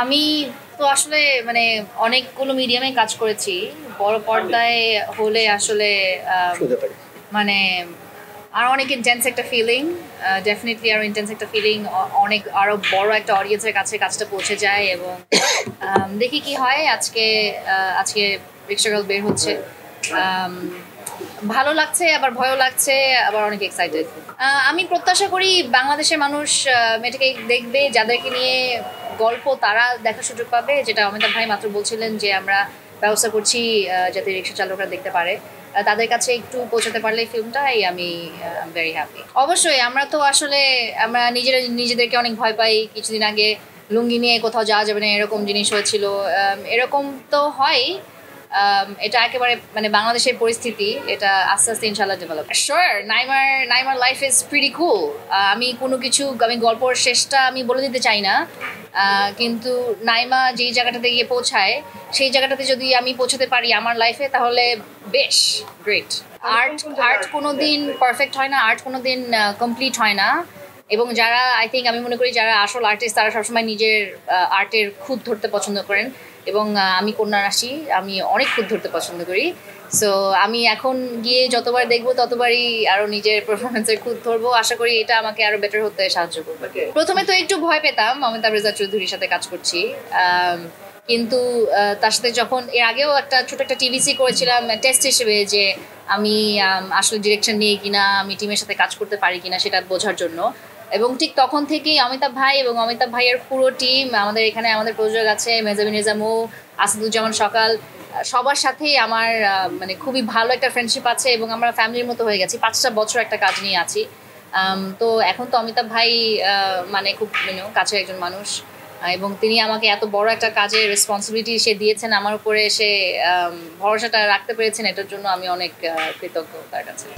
আমি তো আসলে মানে অনেকগুলো মিডিয়ামে কাজ করেছি। বড় পর্দায় হলে আসলে মানে আরো অনেক ইন্টেন্স একটা ফিলিং, ডেফিনেটলি আরো ইন্টেন্স একটা ফিলিং, অনেক আরো বড় একটা অডিয়েন্সের কাছে কাজটা পৌঁছে যায়। এবং দেখি কি হয়। আজকে রিক্সাগার্ল বের হচ্ছে, ভালো লাগছে, আবার ভয়ও লাগছে, আবার অনেক এক্সাইটেড। আমি প্রত্যাশা করি বাংলাদেশের মানুষ মেয়েটাকে দেখবে, যাদেরকে নিয়ে গল্প তারা দেখার সুযোগ পাবে। যেটা অমিতাভ ভাই মাত্র বলছিলেন যে আমরা ব্যবস্থা করছি যাতে রিক্সা চালকরা দেখতে পারে, তাদের কাছে একটু পৌঁছাতে পারলে ফিল্মটাই আমি ভেরি হ্যাপি। অবশ্যই আমরা তো আসলে আমরা নিজেদেরকে অনেক ভয় পাই। কিছুদিন আগে লুঙ্গি নিয়ে কোথাও যাওয়া যাবে না এরকম জিনিস হয়েছিল। এরকম তো হয়। এটা একেবারে মানে বাংলাদেশের পরিস্থিতি, এটা আস্তে আস্তে ইনশাল্লাহ develop. Sure, Neymar life is pretty cool. আমি কোনো কিছু আমি গল্পের শেষটা আমি বলে দিতে চাই না, কিন্তু নাইমা যেই জায়গাটাতে গিয়ে পৌঁছায় সেই জায়গাটাতে যদি আমি পৌঁছাতে পারি আমার লাইফে, তাহলে বেশ গ্রেট। আর্ট কোনো দিন পারফেক্ট হয় না, আর্ট কোনো দিন কমপ্লিট হয় না। এবং যারা আমি মনে করি যারা আসল আর্টিস্ট তারা সবসময় নিজের আর্টের খুঁত ধরতে পছন্দ করেন। এবং আমি কন্যা রাশি, আমি অনেক খুঁত ধরতে পছন্দ করি। সো আমি এখন গিয়ে যতবার দেখবো ততবারই আরো নিজের পারফরমেন্সের খুঁত ধরবো। আশা করি এটা আমাকে আরো বেটার হতে সাহায্য করবে। প্রথমে তো একটু ভয় পেতাম, অমিতাভ রেজা চৌধুরীর সাথে কাজ করছি, কিন্তু তার সাথে যখন এর আগেও ছোট একটা টিভিসি করেছিলাম টেস্ট হিসেবে, যে আমি আসলে ডিরেকশন নিয়ে কিনা, আমি টিমের সাথে কাজ করতে পারি কিনা সেটা বোঝার জন্য। এবং ঠিক তখন থেকেই অমিতাভ ভাই এবং অমিতাভ ভাইয়ের পুরো টিম, আমাদের এখানে আমাদের প্রযোজক আছে মেজাবিন রেজামু, আসাদুজ্জামান সকাল, সবার সাথেই আমার মানে খুবই ভালো একটা ফ্রেন্ডশিপ আছে এবং আমরা ফ্যামিলির মতো হয়ে গেছি। 5টা বছর একটা কাজ নিয়ে আছি। তো এখন তো অমিতাভ ভাই মানে খুব কাছের একজন মানুষ, এবং তিনি আমাকে এত বড় একটা কাজের রেসপন্সিবিলিটি সে দিয়েছেন আমার উপরে, সে ভরসাটা রাখতে পেরেছেন, এটার জন্য আমি অনেক কৃতজ্ঞ তার কাছে।